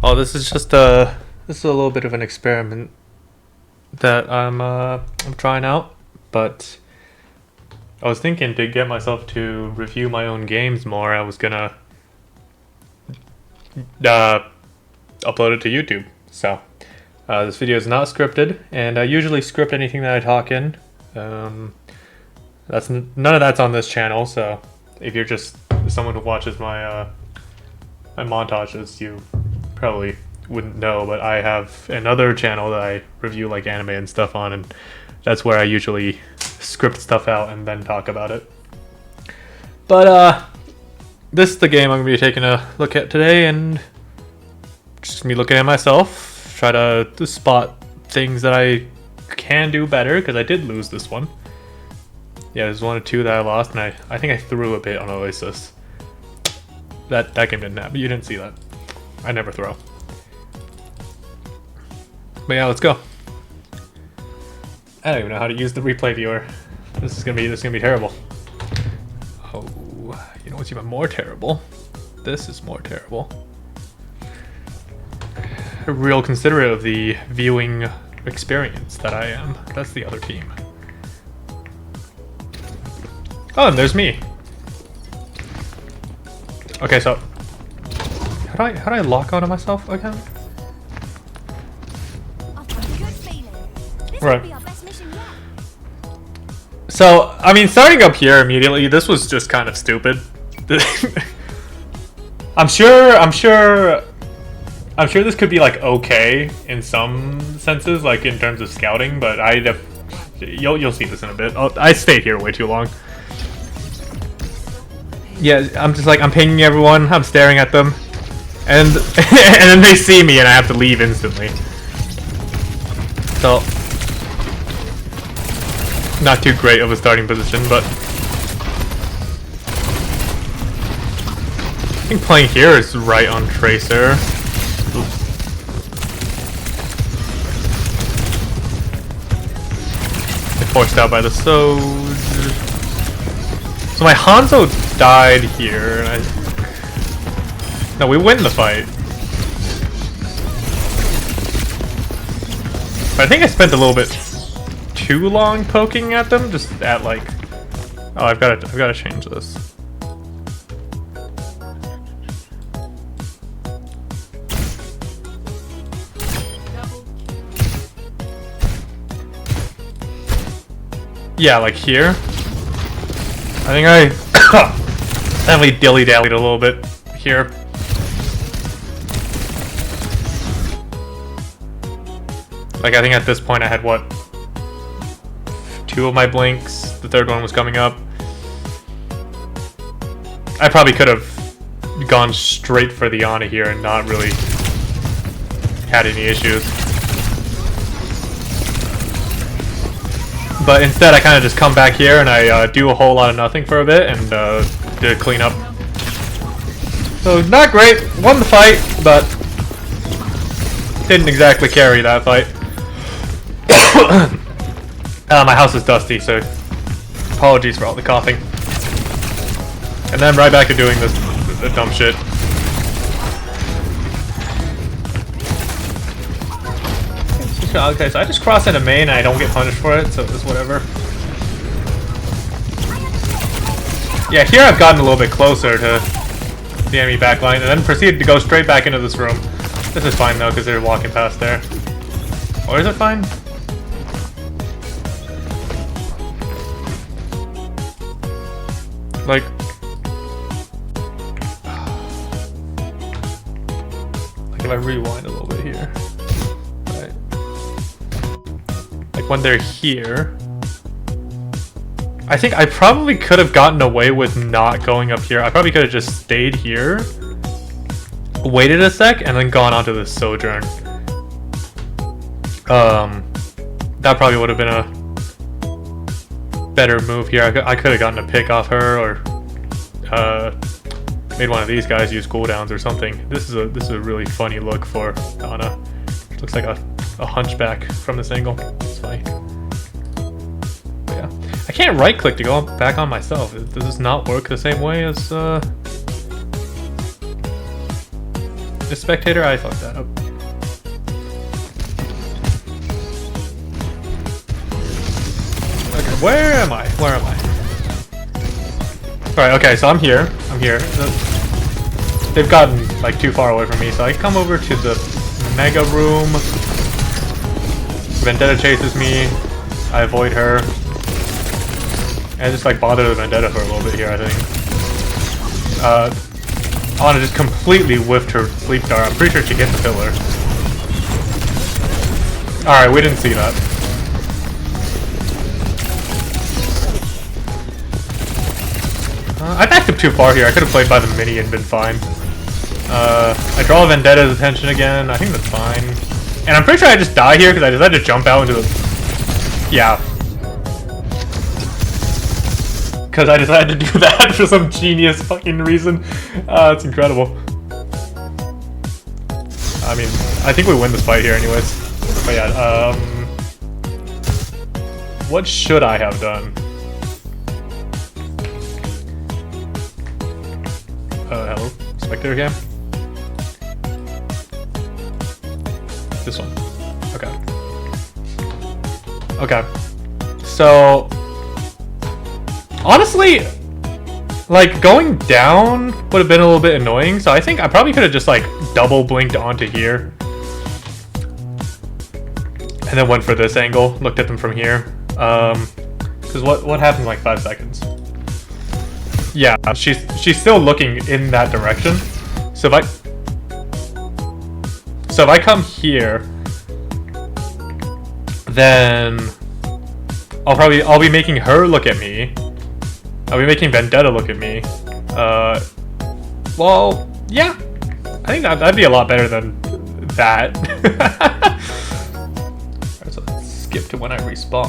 Oh, this is a little bit of an experiment that I'm trying out, but I was thinking to get myself to review my own games more. I was gonna upload it to YouTube. So this video is not scripted, and I usually script anything that I talk in. None of that's on this channel. So if you're just someone who watches my my montages, you probably wouldn't know, but I have another channel that I review like anime and stuff on, and that's where I usually script stuff out and then talk about it. But this is the game I'm gonna be taking a look at today, and just gonna be looking at myself, try to spot things that I can do better, because I did lose this one. Yeah, there's one or two that I lost, and I think I threw a bit on Oasis. That game didn't happen. You didn't see that. I never throw. But yeah, let's go. I don't even know how to use the replay viewer. This is gonna be terrible. Oh, you know what's even more terrible? This is more terrible. Real considerate of the viewing experience that I am. That's the other team. Oh, and there's me. Okay, so how do I lock onto myself again? Right. So, I mean, starting up here immediately, this was just kind of stupid. I'm sure this could be like okay in some senses, like in terms of scouting, but you'll see this in a bit. I stayed here way too long. Yeah, I'm just like, I'm pinging everyone, I'm staring at them, and and then they see me and I have to leave instantly. So, not too great of a starting position, but I think playing here is right on Tracer. Oops. Get forced out by the Soj. So my Hanzo died here, and no, we win the fight. But I think I spent a little bit too long poking at them, just at like, oh, I've got to change this. Yeah, like here. I think I definitely dilly-dallied a little bit here. Like, I think at this point I had, what, 2 of my blinks, the third one was coming up. I probably could have gone straight for the Ana here and not really had any issues. But instead I kind of just come back here and I do a whole lot of nothing for a bit and did a cleanup. So not great, won the fight, but didn't exactly carry that fight. My house is dusty, so apologies for all the coughing. And then right back to doing this dumb shit. Okay, so I just cross into main and I don't get punished for it, so it's whatever. Yeah, here I've gotten a little bit closer to the enemy backline and then proceeded to go straight back into this room. This is fine though, because they're walking past there. Or is it fine? Like if I rewind a little bit here. Right. Like when they're here, I think I probably could have gotten away with not going up here. I probably could have just stayed here, waited a sec, and then gone onto the Sojourn. That probably would have been a better move here. I could have gotten a pick off her, or made one of these guys use cooldowns or something. This is a really funny look for Ana. Looks like a hunchback from this angle. It's funny. But yeah, I can't right click to go back on myself. Does this not work the same way as The spectator, I fucked that up. Okay, where am I? Where am I? Alright, okay, so I'm here. I'm here. They've gotten, like, too far away from me, so I come over to the mega room. Vendetta chases me. I avoid her. And I just, like, bother the Vendetta for a little bit here, I think. Anna just completely whiffed her sleep dart. I'm pretty sure she hit the pillar. Alright, we didn't see that. I backed up too far here. I could have played by the mini and been fine. I draw Vendetta's attention again. I think that's fine. And I'm pretty sure I just die here because I decided to jump out into the... Yeah. Because I decided to do that for some genius fucking reason. It's incredible. I mean, I think we win this fight here anyways. But yeah, what should I have done? Hello? Spectator cam? This one. Okay. Okay. So... honestly, like, going down would have been a little bit annoying, so I think I probably could have just, like, double blinked onto here. And then went for this angle, looked at them from here. Because what happened in, like, 5 seconds? Yeah, she's still looking in that direction. So if I come here, then I'll be making her look at me. I'll be making Vendetta look at me. Well, yeah. I think that'd be a lot better than that. Alright, so let's skip to when I respawn.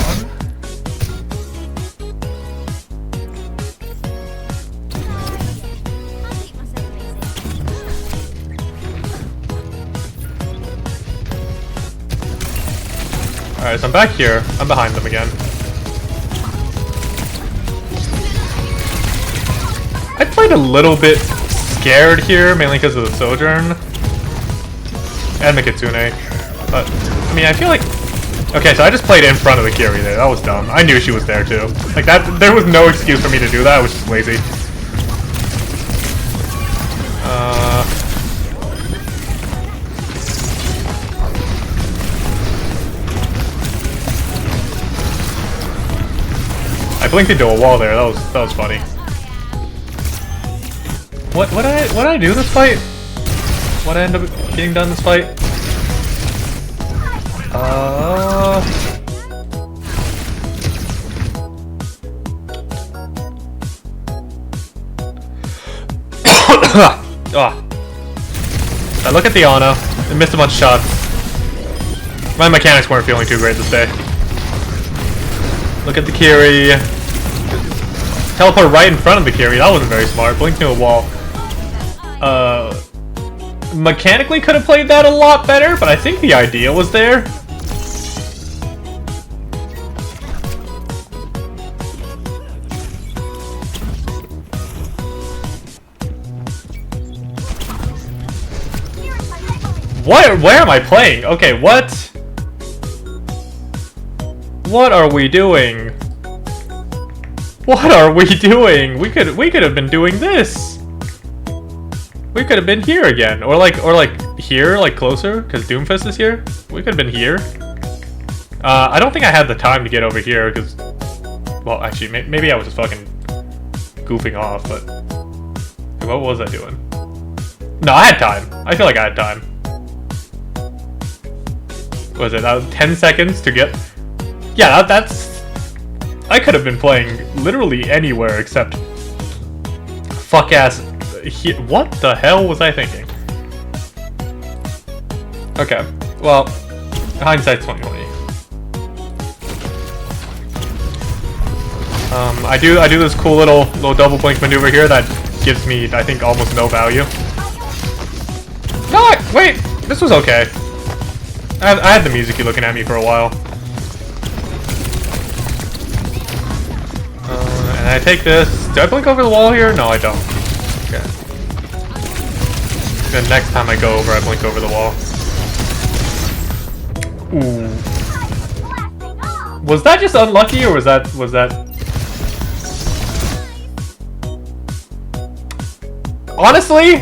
Alright, so I'm back here. I'm behind them again. I played a little bit scared here, mainly because of the Sojourn. And the Kitsune. But, I mean, I feel like... okay, so I just played in front of the Kiri there. That was dumb. I knew she was there, too. Like, there was no excuse for me to do that. I was just lazy. I blinked into a wall there. That was funny. What did I do this fight? What did I end up getting done this fight? I look at the Ana. I missed a bunch of shots. My mechanics weren't feeling too great this day. Look at the Kiri. Teleport right in front of the Kiri. That wasn't very smart. Blink to a wall. Mechanically could have played that a lot better, but I think the idea was there. Where am I playing? Okay, what? What are we doing? What are we doing? We could have been doing this. We could have been here again, or like here, like closer, because Doomfist is here. We could have been here. I don't think I had the time to get over here, because, well, actually, maybe I was just fucking goofing off. But what was I doing? No, I had time. I feel like I had time. What was it? That was 10 seconds to get. Yeah, that's. I could have been playing literally anywhere except fuck ass. What the hell was I thinking? Okay, well, hindsight's 2020. I do this cool little double blink maneuver here that gives me, I think, almost no value. No, wait, this was okay. I had the Mizuki looking at me for a while. And I take this. Do I blink over the wall here? No, I don't. Okay. Then next time I go over, I blink over the wall. Ooh. Was that just unlucky, or was that... Honestly,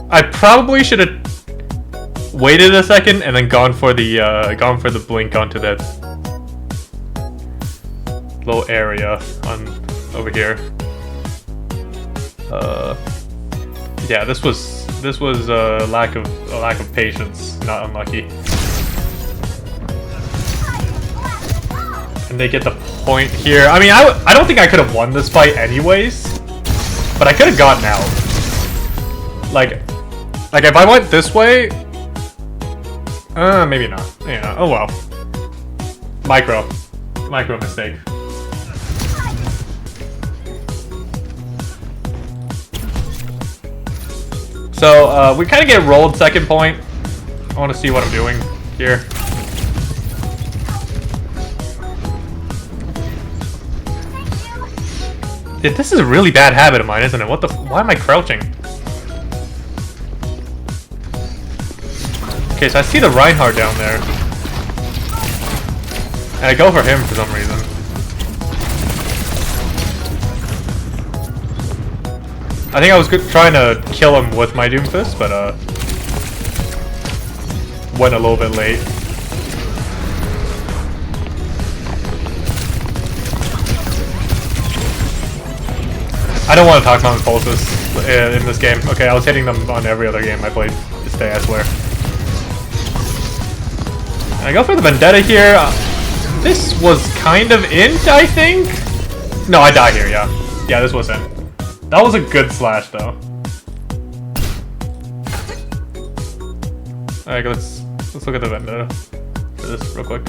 I probably should have waited a second and then gone for the blink onto that little area on over here. Yeah, this was a lack of patience, not unlucky. And they get the point here. I mean, I don't think I could have won this fight anyways, but I could have gotten out. Like if I went this way, maybe not. Yeah. Oh well. Micro mistake. So we kind of get rolled second point. I want to see what I'm doing here. Dude, this is a really bad habit of mine, isn't it? Why am I crouching? Okay, so I see the Reinhardt down there. And I go for him for some reason. I think I was trying to kill him with my Doomfist, but went a little bit late. I don't want to talk about impulses in this game. Okay, I was hitting them on every other game I played this day, I swear. And I go for the Vendetta here. This was kind of int, I think? No, I die here, yeah. Yeah, this was int. That was a good slash, though. Alright, let's look at the Vendetta for this real quick.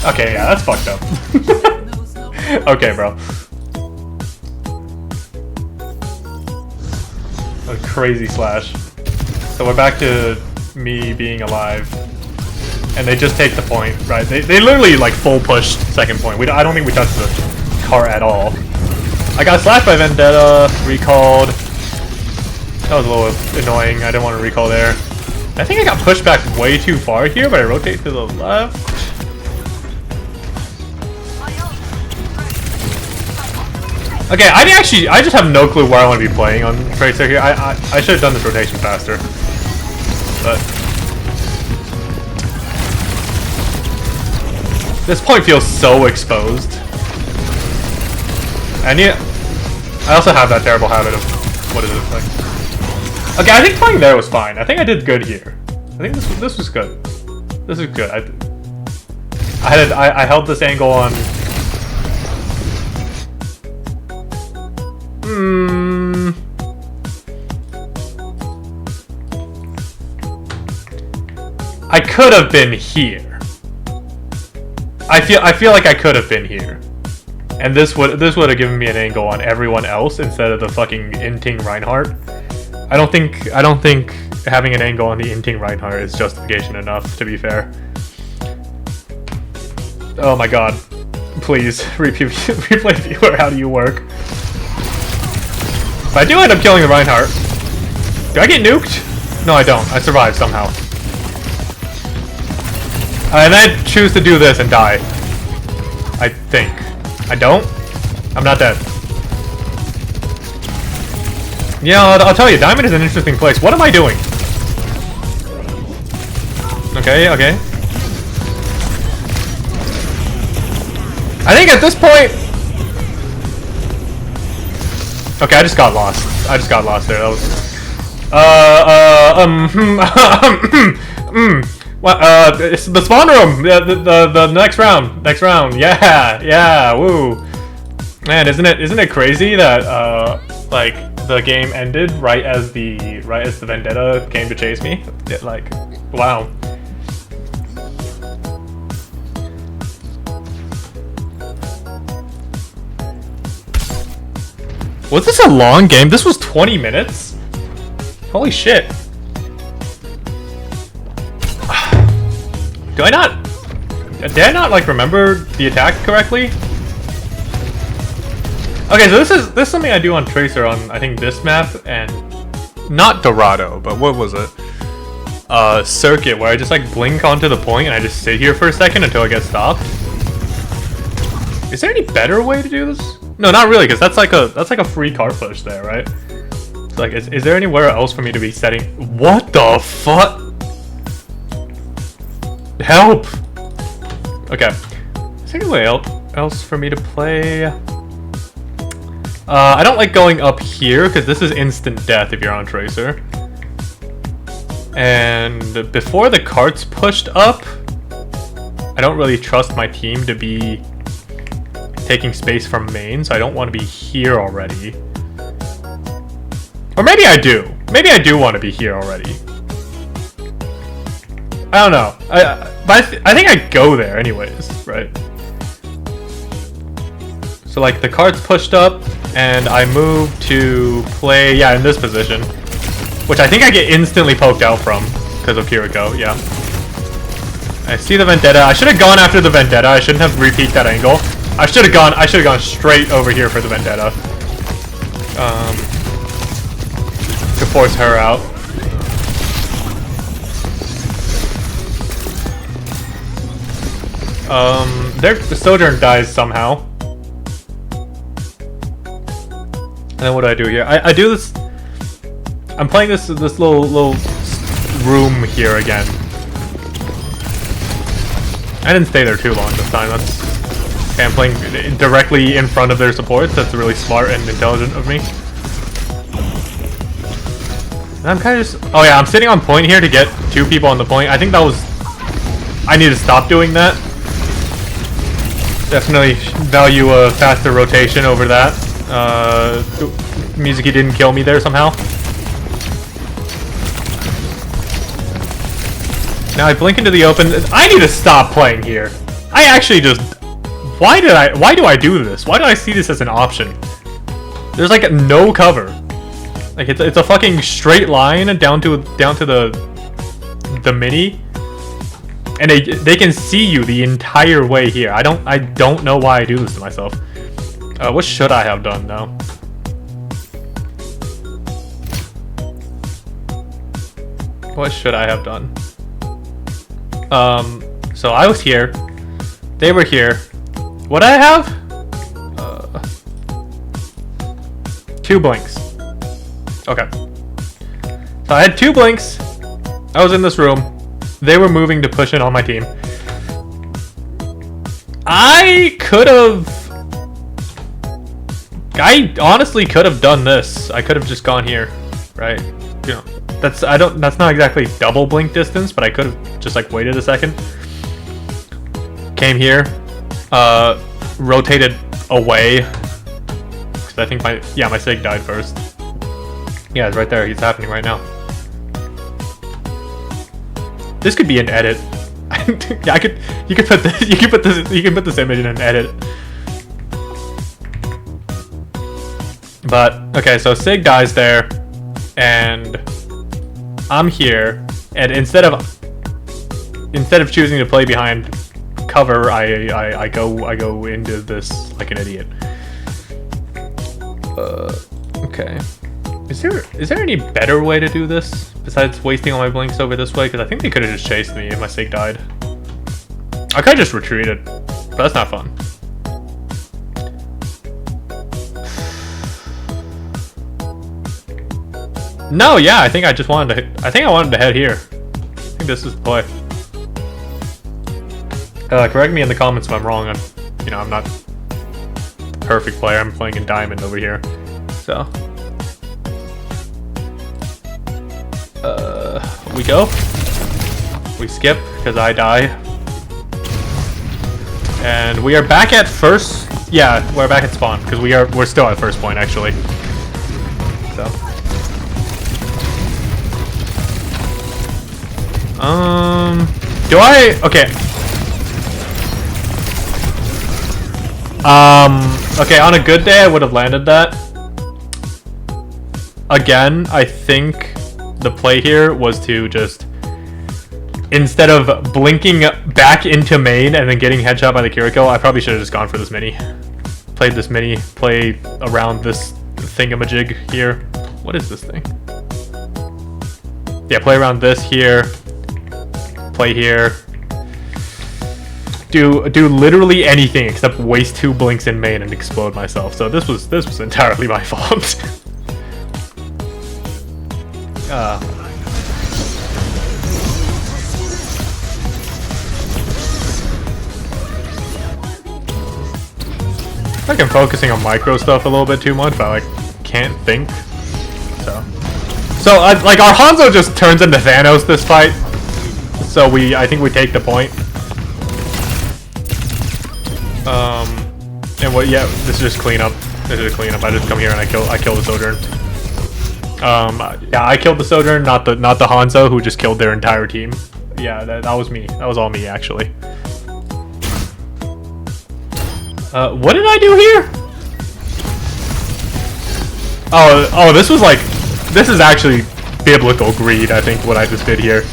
Okay, yeah, that's fucked up. Okay, bro. A crazy slash. So we're back to me being alive. And they just take the point, right? They literally like full pushed second point. I don't think we touched the car at all. I got slashed by Vendetta, recalled. That was a little annoying. I didn't want to recall there. I think I got pushed back way too far here, but I rotate to the left. Okay, I just have no clue where I want to be playing on Tracer here. I should have done this rotation faster. But this point feels so exposed. And yeah, I also have that terrible habit of, what is it like? Okay, I think playing there was fine. I think I did good here. I think this was good. This is good. I held this angle on. I could have been here. I feel like I could have been here, and this would have given me an angle on everyone else instead of the fucking inting Reinhardt. I don't think having an angle on the inting Reinhardt is justification enough, to be fair. Oh my god! Please replay viewer. How do you work? If I do end up killing the Reinhardt, do I get nuked? No, I don't. I survive somehow. And I choose to do this and die. I think. I don't? I'm not dead. Yeah, I'll tell you, Diamond is an interesting place. What am I doing? Okay, okay. I think at this point... Okay, I just got lost. I just got lost there. That was... it's the spawn room. The next round. Next round. Yeah, yeah. Woo. Man, isn't it crazy that like the game ended right as the Vendetta came to chase me? Like, wow. Was this a long game? This was 20 minutes? Holy shit. Did I not like remember the attack correctly? Okay, so this is something I do on Tracer on, I think, this map, and not Dorado, but what was it? Circuit, where I just like blink onto the point and I just sit here for a second until I get stopped. Is there any better way to do this? No, not really, because that's like a free car push there, right? It's like, is there anywhere else for me to be setting? What the fuck? Help! Okay, is there any way else for me to play? I don't like going up here because this is instant death if you're on Tracer. And before the cart's pushed up, I don't really trust my team to be taking space from main, so I don't want to be here already. Or maybe I do. Maybe I do want to be here already. I don't know. But I think I go there anyways, right? So like the cart's pushed up, and I move to play, yeah, in this position. Which I think I get instantly poked out from because of Kiriko, yeah. I see the Vendetta. I should have gone after the Vendetta. I shouldn't have repeat that angle. I should have gone straight over here for the Vendetta. To force her out. The Sojourn dies somehow. And then what do I do here? I do this. I'm playing this little room here again. I didn't stay there too long this time. Okay, I'm playing directly in front of their supports. That's really smart and intelligent of me. And I'm kind of just... Oh yeah, I'm sitting on point here to get 2 people on the point. I think that was... I need to stop doing that. Definitely value a faster rotation over that. Mizuki didn't kill me there somehow. Now I blink into the open. I need to stop playing here. I actually just... Why do I do this? Why do I see this as an option? There's like no cover. Like it's a fucking straight line down to the mini. And they can see you the entire way here. I don't know why I do this to myself. What should I have done though? What should I have done? So I was here. They were here. What I have? 2 blinks. Okay. So I had 2 blinks. I was in this room. They were moving to push in on my team. I honestly could have done this. I could have just gone here, right? You know, that's not exactly double blink distance, but I could have just like waited a second. Came here, rotated away. Cause I think my Sig died first. Yeah, it's right there. He's happening right now. This could be an edit. Yeah, you could put this image in an edit. But okay, so Sig dies there, and I'm here, and instead of choosing to play behind cover, I go into this like an idiot. Okay. Is there any better way to do this besides wasting all my blinks over this way? Because I think they could have just chased me if my Sig died. I could have just retreated, but that's not fun. No, yeah, I think I wanted to head here. I think this is the play. Correct me in the comments if I'm wrong. I'm not the perfect player. I'm playing in Diamond over here, so. We go. We skip because I die. And we are back at first. Yeah, we're back at spawn because we're still at first point actually. So. Do I? Okay. Okay, on a good day I would have landed that. Again, I think the play here was to just, instead of blinking back into main and then getting headshot by the Kiriko, I probably should have just gone for this mini. played this mini play around this thingamajig here. What is this thing? Yeah, play around this here. Play here. Do literally anything except waste 2 blinks in main and explode myself. So this was entirely my fault. I think I'm focusing on micro stuff a little bit too much, but I like can't think. So like our Hanzo just turns into Thanos this fight. So I think we take the point. And what? Yeah, this is just cleanup. This is a cleanup. I just come here and I kill the Sojourn. Yeah, I killed the Sojourn, not the Hanzo who just killed their entire team. Yeah, that was me. That was all me actually. What did I do here? Oh, this was like, this is actually biblical greed, I think, what I just did here.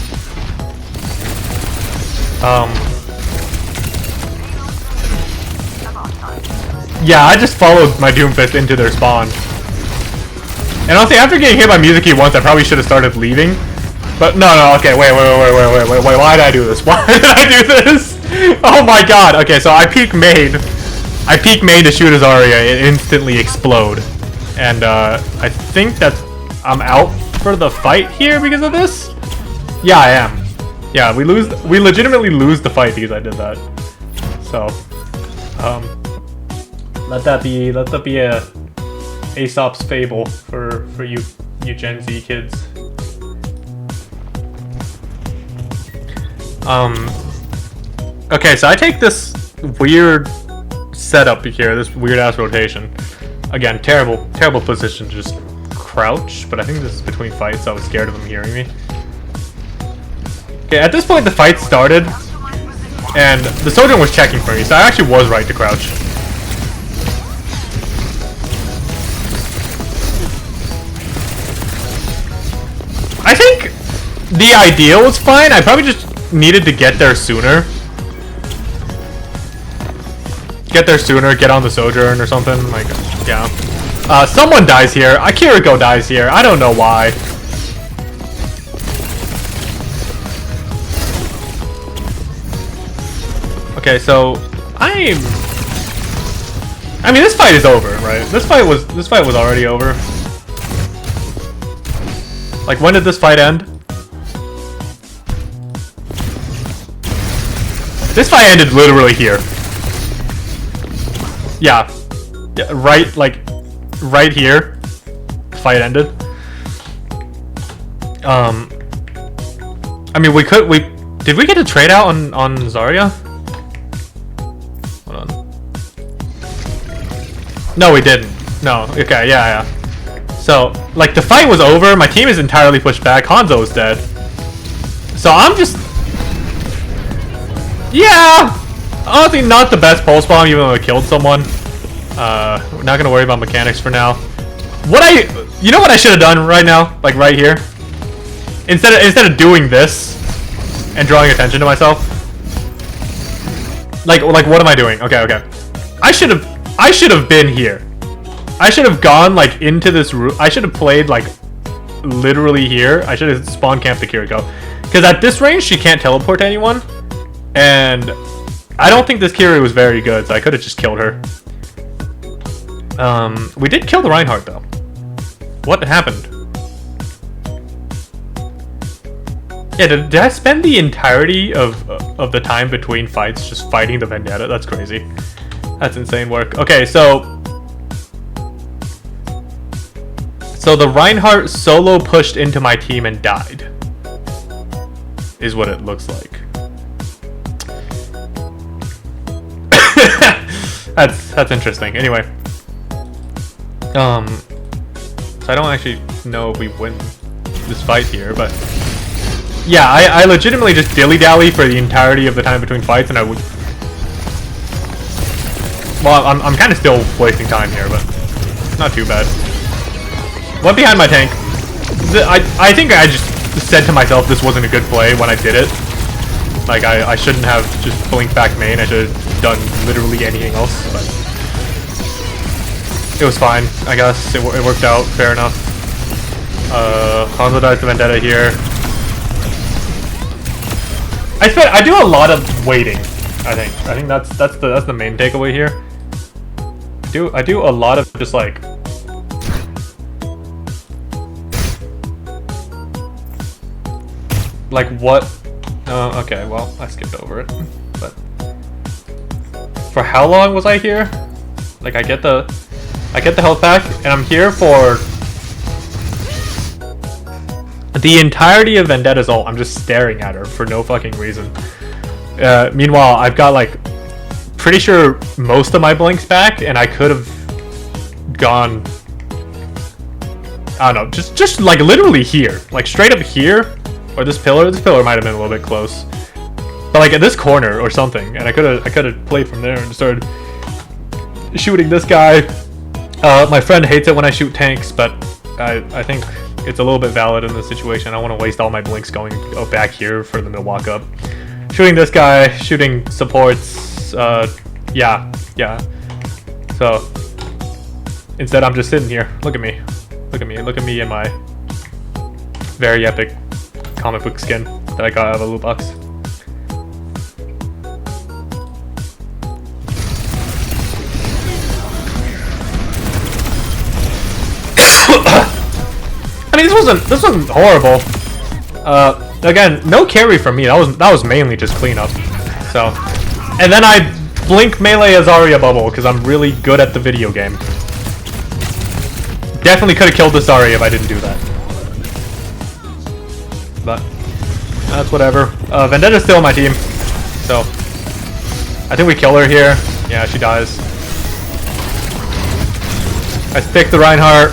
Yeah, I just followed my Doomfist into their spawn. And honestly, after getting hit by Music-Key once, I probably should have started leaving. But no, okay, wait, why did I do this? Why did I do this? Oh my god, okay, so I peek main. I peek main to shoot his Zarya, it instantly explode. And I think that's, I'm out for the fight here because of this? Yeah, I am. Yeah, we legitimately lose the fight because I did that. So, let that be a Aesop's fable for you Gen Z kids. Okay, so I take this weird setup here, this weird ass rotation. Again, terrible position to just crouch, but I think this is between fights, so I was scared of him hearing me. Okay, at this point the fight started, and the Sojourn was checking for me, so I actually was right to crouch. I think the idea was fine, I probably just needed to get there sooner. Get on the Sojourn or something, like, yeah. Someone dies here. Kiriko dies here. I don't know why. Okay, so I mean, this fight is over, right? This fight was already over. Like, when did this fight end? This fight ended literally here. Yeah, right, like, right here, fight ended. I mean, did we get a trade out on Zarya? Hold on. No, we didn't. No, okay, yeah. So, like, the fight was over, my team is entirely pushed back, Hanzo is dead. So I'm just, yeah! Honestly, not the best pulse bomb, even though I killed someone. We're not gonna worry about mechanics for now. You know what I should have done right now? Like right here? Instead of doing this and drawing attention to myself. Like what am I doing? Okay. I should have been here. I should have gone like into this room. I should have played like literally here. I should have spawn camped the Kiriko. Because at this range, she can't teleport to anyone. And I don't think this Kiri was very good, so I could have just killed her. We did kill the Reinhardt though. What happened? Yeah, did I spend the entirety of the time between fights just fighting the Vendetta? That's crazy. That's insane work. Okay, so the Reinhardt solo pushed into my team and died. Is what it looks like. That's interesting. Anyway, so I don't actually know if we win this fight here, but yeah, I legitimately just dilly-dally for the entirety of the time between fights, and I would. Well, I'm kind of still wasting time here, but not too bad. Went behind my tank. I think I just said to myself this wasn't a good play when I did it. Like, I shouldn't have just blinked back main. I should have done literally anything else. But It was fine, I guess. It worked out. Fair enough. Hanzo dies to Vendetta here. I do a lot of waiting. I think that's the main takeaway here. I do a lot of just like what? Okay, well I skipped over it. But for how long was I here? Like I get the health pack, and I'm here for the entirety of Vendetta's ult. I'm just staring at her for no fucking reason. Meanwhile, I've got like pretty sure most of my blinks back, and I could have gone. I don't know, just like literally here, like straight up here, or this pillar. This pillar might have been a little bit close, but like at this corner or something, and I could have played from there and started shooting this guy. My friend hates it when I shoot tanks, but I think it's a little bit valid in this situation. I don't want to waste all my blinks going back here for them to walk up. Shooting this guy, shooting supports, yeah. So instead I'm just sitting here. Look at me in my very epic comic book skin that I got out of a loot box. I mean, this wasn't horrible. Again, no carry from me. That was mainly just cleanup. So, and then I blink melee as Zarya bubble because I'm really good at the video game. Definitely could have killed the Zarya if I didn't do that. But that's whatever. Vendetta's still on my team, so I think we kill her here. Yeah, she dies. I stick the Reinhardt.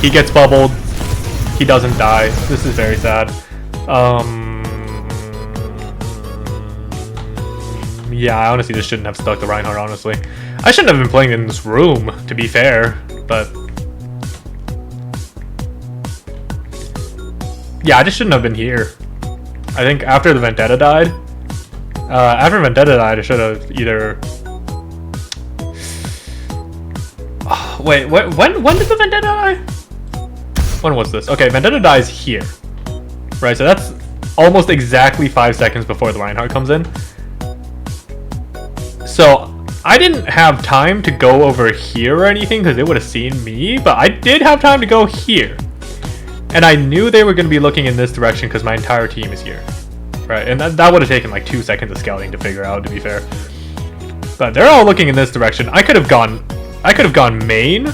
He gets bubbled. He doesn't die. This is very sad. Yeah, I honestly just shouldn't have stuck the Reinhardt, honestly. I shouldn't have been playing in this room, to be fair, but yeah, I just shouldn't have been here. I think after the Vendetta died, I should have either... Oh, wait, when did the Vendetta die? When was this? Okay, Vendetta dies here. Right, so that's almost exactly 5 seconds before the Reinhardt comes in. So I didn't have time to go over here or anything because it would have seen me, but I did have time to go here. And I knew they were going to be looking in this direction because my entire team is here. Right, and that would have taken like 2 seconds of scouting to figure out, to be fair. But they're all looking in this direction. I could have gone main.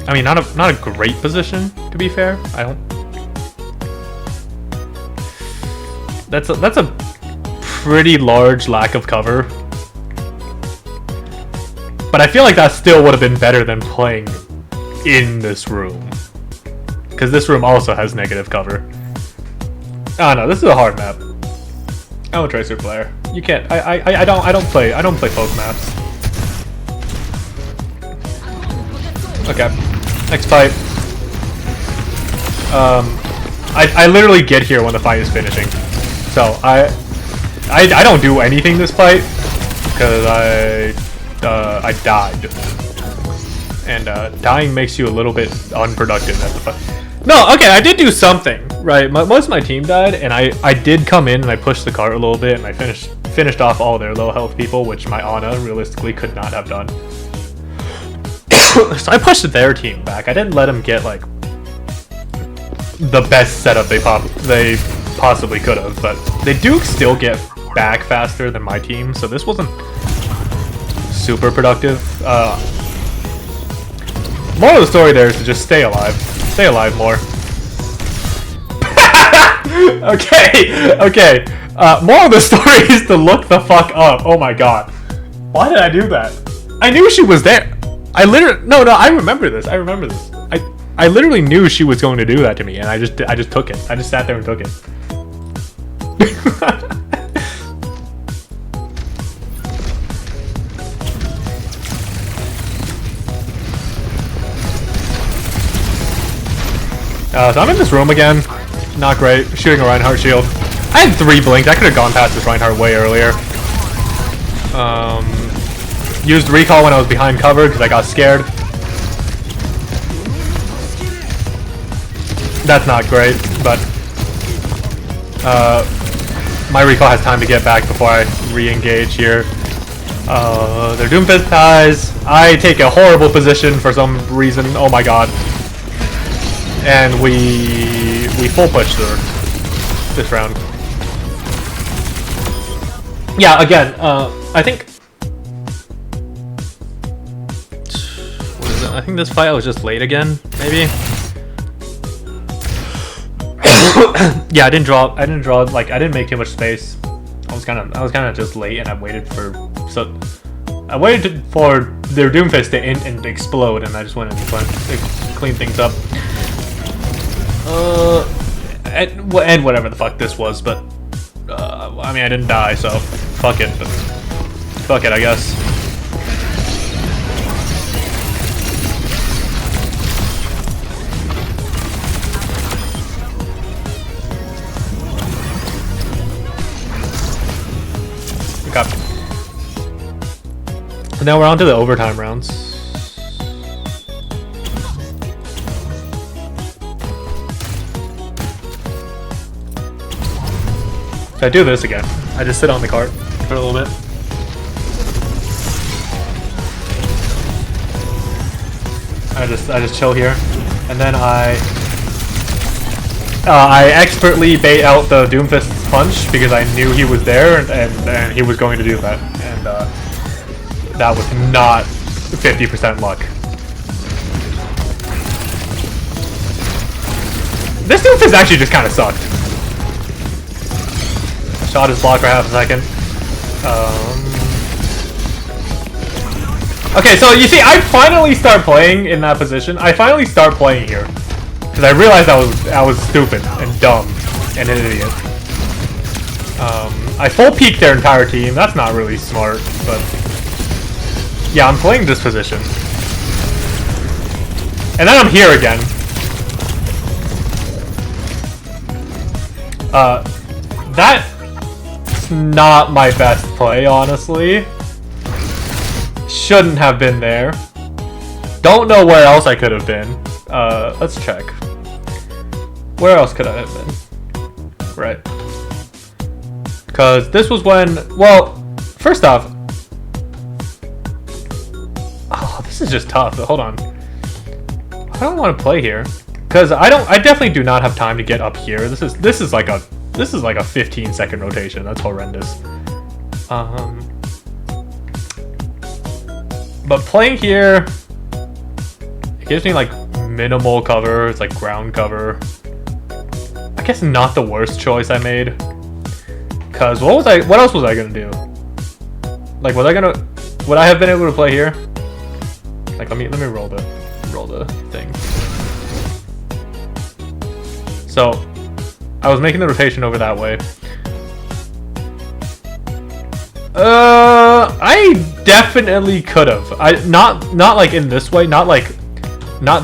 I mean, not a great position, to be fair. That's a pretty large lack of cover. But I feel like that still would have been better than playing in this room, because this room also has negative cover. Oh no, this is a hard map. I'm a Tracer player. You can't. I don't play folk maps. Okay. Next fight. I literally get here when the fight is finishing, so I don't do anything this fight because I died, and dying makes you a little bit unproductive at the fight. No, okay, I did do something, right? Most of my team died, and I did come in and I pushed the cart a little bit, and I finished off all their low health people, which my Ana realistically could not have done. So I pushed their team back. I didn't let them get like the best setup they possibly could have, but they do still get back faster than my team, so this wasn't super productive. Moral of the story there is to just stay alive. Stay alive more. Okay. Moral of the story is to look the fuck up. Oh my god. Why did I do that? I knew she was there. I literally I remember this. I literally knew she was going to do that to me, and I just took it. I just sat there and took it. So I'm in this room again. Not great. Shooting a Reinhardt shield. I had 3 blinks. I could have gone past this Reinhardt way earlier. used recall when I was behind cover because I got scared. That's not great, but my recall has time to get back before I re-engage here. Their Doomfist dies. I take a horrible position for some reason. Oh my god. And we full push this round. Yeah, again, I think... What is it? I think this fight was just late again, maybe? Yeah, I didn't draw, like, I didn't make too much space. I was kind of just late, and I waited for their Doomfist to end and explode, and I just went and clean things up. And whatever the fuck this was, but I mean, I didn't die, so fuck it. But fuck it, I guess. Okay. So now we're on to the overtime rounds. If I do this again, I just sit on the cart for a little bit. I just chill here, and then I expertly bait out the Doomfist's punch because I knew he was there and he was going to do that, and that was not 50% luck. This Doomfist actually just kind of sucked. Shot his block for half a second. Okay, so you see, I finally start playing in that position. I finally start playing here because I realized I was stupid and dumb and an idiot. I full peeked their entire team. That's not really smart, but yeah, I'm playing this position, and then I'm here again. That's not my best play, honestly. Shouldn't have been there. Don't know where else I could have been. Let's check. Where else could I have been? Right. Because this was when... Well, first off... Oh, this is just tough. Hold on. I don't want to play here. Because I definitely do not have time to get up here. This is like a 15-second rotation. That's horrendous. But playing here, it gives me like minimal cover. It's like ground cover. I guess not the worst choice I made. Cause what else was I gonna do? Like, would I have been able to play here? Like, let me roll the thing. So, I was making the rotation over that way. I definitely could have. Not like in this way, not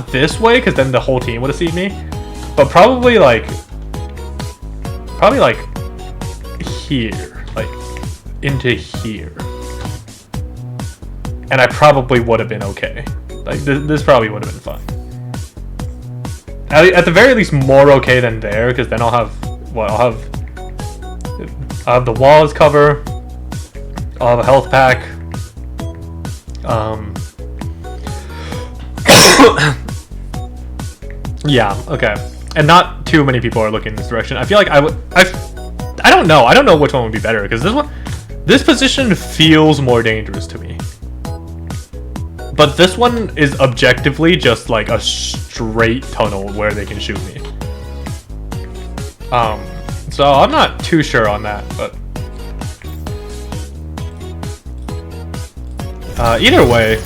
this way, because then the whole team would have seen me. But probably like here, like into here, and I probably would have been okay. Like this probably would have been fine. At the very least, more okay than there, because then I'll have the walls cover. I'll have a health pack. Yeah, okay. And not too many people are looking in this direction. I feel like I don't know. I don't know which one would be better, because this position feels more dangerous to me. But this one is objectively just like a straight tunnel where they can shoot me. So I'm not too sure on that, but either way,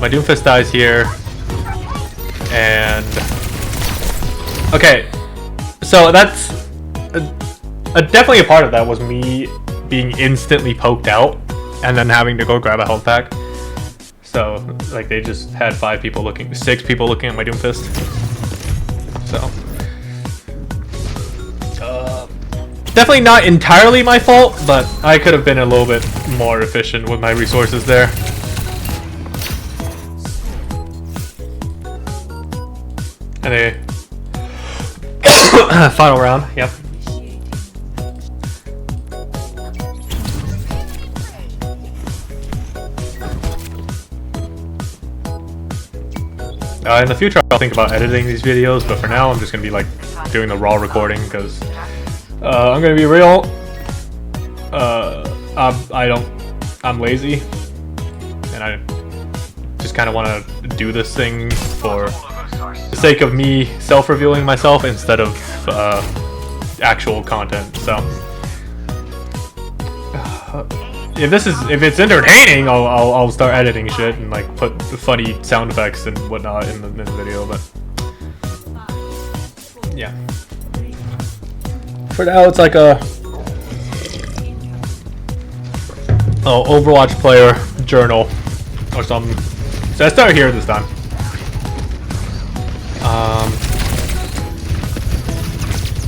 my Doomfist dies here, and okay, so that's definitely a part of that was me being instantly poked out and then having to go grab a health pack. So like they just had 6 people looking at my Doomfist. So definitely not entirely my fault, but I could have been a little bit more efficient with my resources there. And a final round, yep. In the future, I'll think about editing these videos, but for now, I'm just gonna be like doing the raw recording because I'm gonna be real. I'm lazy, and I just kind of want to do this thing for the sake of me self-revealing myself instead of actual content. So if it's entertaining, I'll start editing shit and like put funny sound effects and whatnot in the video. But yeah, for now it's like a Overwatch player journal or something. So I start here this time.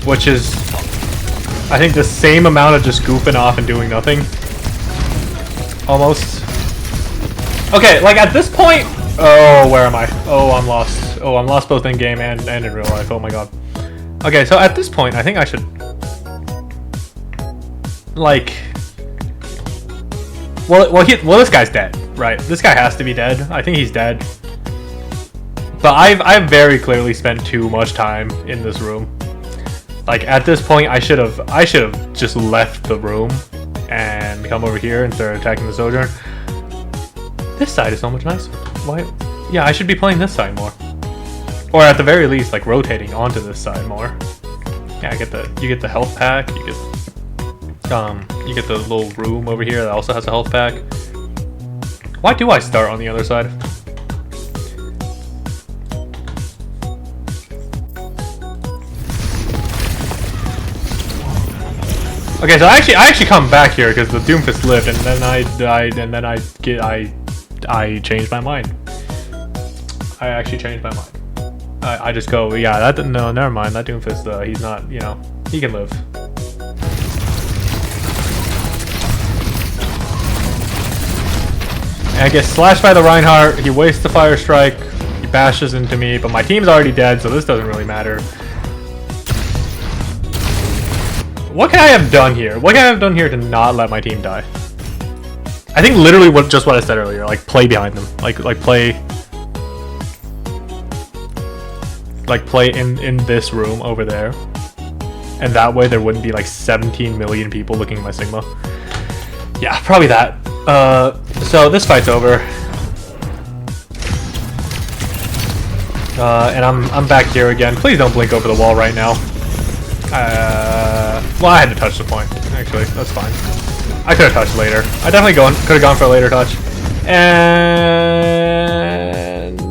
Which is, I think, the same amount of just goofing off and doing nothing. Almost. Okay, like at this point, oh, where am I? Oh, I'm lost. Oh, I'm lost both in game and in real life. Oh my god. Okay, so at this point, I think I should, like, well, this guy's dead, right? This guy has to be dead. I think he's dead. But I've very clearly spent too much time in this room. Like at this point, I should have just left the room and come over here and start attacking the Sojourn. This side is so much nicer. Why? Yeah, I should be playing this side more, or at the very least, like rotating onto this side more. Yeah, you get the health pack. You get the little room over here that also has a health pack. Why do I start on the other side? Okay, so I actually come back here because the Doomfist lived, and then I died, and then I changed my mind. I actually changed my mind. I just go, yeah, no, never mind. That Doomfist, he's not, you know, he can live. And I get slashed by the Reinhardt. He wastes the Fire Strike. He bashes into me, but my team's already dead, so this doesn't really matter. What can I have done here? What can I have done here to not let my team die? I think literally just what I said earlier, like play behind them, like play in this room over there, and that way there wouldn't be like 17 million people looking at my Sigma. Yeah, probably that. So this fight's over, and I'm back here again. Please don't blink over the wall right now. Well, I had to touch the point. Actually, that's fine. I could have touched later. I definitely could have gone for a later touch. And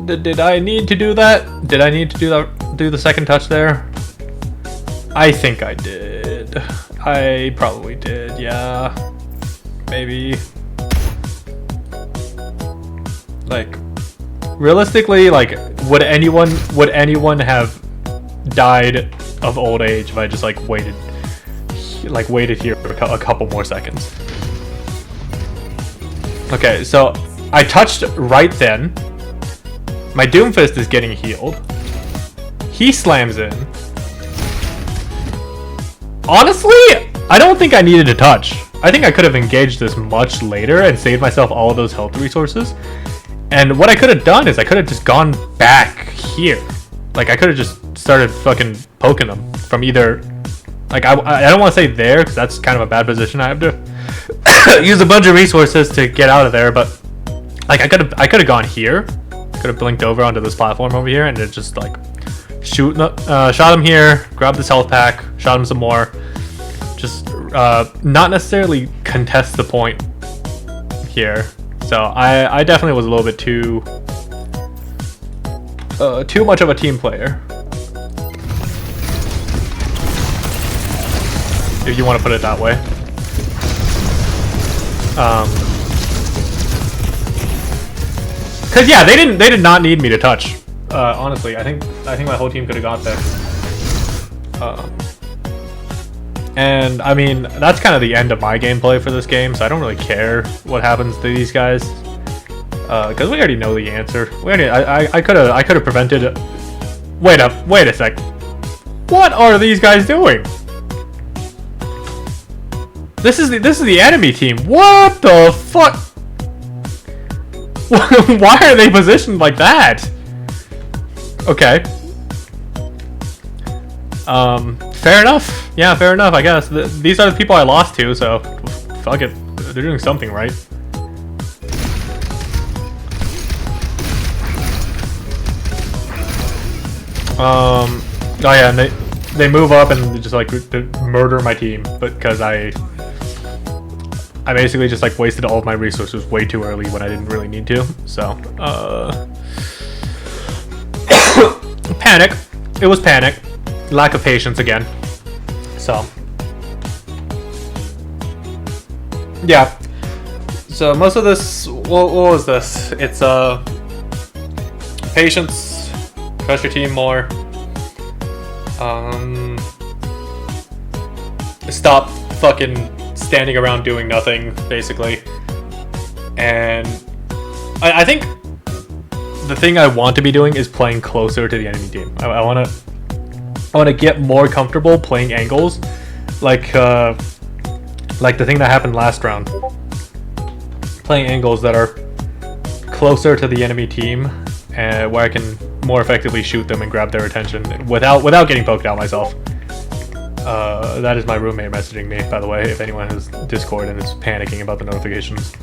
did I need to do that? Did I need to do the second touch there? I think I did. I probably did. Yeah, maybe. Like, realistically, like, would anyone have died of old age if I just like waited here for a couple more seconds? Okay, so I touched right then. My Doomfist is getting healed. He slams in. Honestly, I don't think I needed to touch. I think I could have engaged this much later and saved myself all of those health resources. And what I could have done is I could have just gone back here. Like, I could have just started fucking poking them from either, like, I don't want to say there because that's kind of a bad position. I have to use a bunch of resources to get out of there, but like I could have gone here, could have blinked over onto this platform over here, and then just like shot him here, grabbed this health pack, shot him some more, just not necessarily contest the point here. So I definitely was a little bit too much of a team player, if you want to put it that way. Cause yeah, they did not need me to touch. Honestly, I think my whole team could have got there. And I mean, that's kind of the end of my gameplay for this game, so I don't really care what happens to these guys. Because we already know the answer. I could have prevented it. Wait a sec. What are these guys doing? This is the enemy team. What the fuck? Why are they positioned like that? Okay. Fair enough. Yeah, fair enough, I guess. These are the people I lost to, so fuck it. They're doing something right. Oh yeah, and they move up and just like murder my team, but because I basically just like wasted all of my resources way too early when I didn't really need to. So panic. It was panic. Lack of patience again. So yeah. So most of this, what was this? It's patience, trust your team more. Stop fucking standing around doing nothing, basically. And I think the thing I want to be doing is playing closer to the enemy team. I want to get more comfortable playing angles, like the thing that happened last round. Playing angles that are closer to the enemy team, where I can more effectively shoot them and grab their attention without getting poked out myself. That is my roommate messaging me, by the way, if anyone has Discord and is panicking about the notifications.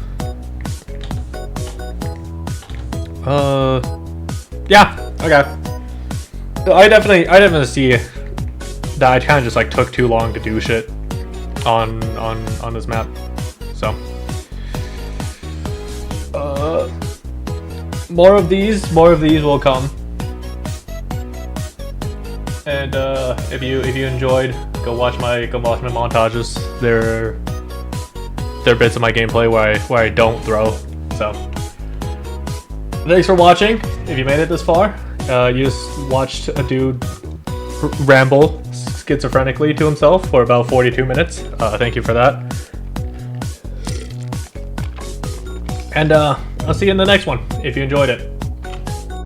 Yeah, okay. I definitely see that I kind of just like took too long to do shit on this map. So more of these will come. And if you enjoyed, go watch my montages. They're bits of my gameplay where I don't throw. So thanks for watching. If you made it this far, you just watched a dude ramble schizophrenically to himself for about 42 minutes. Thank you for that. And I'll see you in the next one if you enjoyed it.